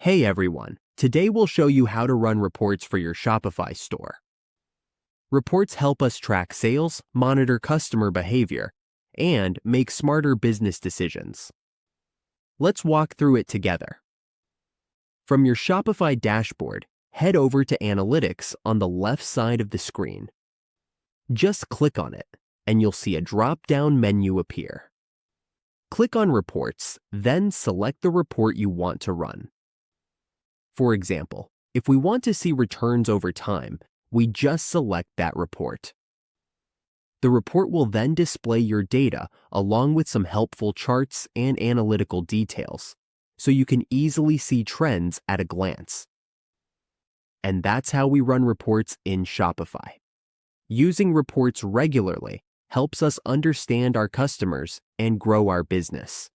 Hey everyone, today we'll show you how to run reports for your Shopify store. Reports help us track sales, monitor customer behavior, and make smarter business decisions. Let's walk through it together. From your Shopify dashboard, head over to Analytics on the left side of the screen. Just click on it, and you'll see a drop-down menu appear. Click on Reports, then select the report you want to run. For example, if we want to see returns over time, we just select that report. The report will then display your data along with some helpful charts and analytical details, so you can easily see trends at a glance. And that's how we run reports in Shopify. Using reports regularly helps us understand our customers and grow our business.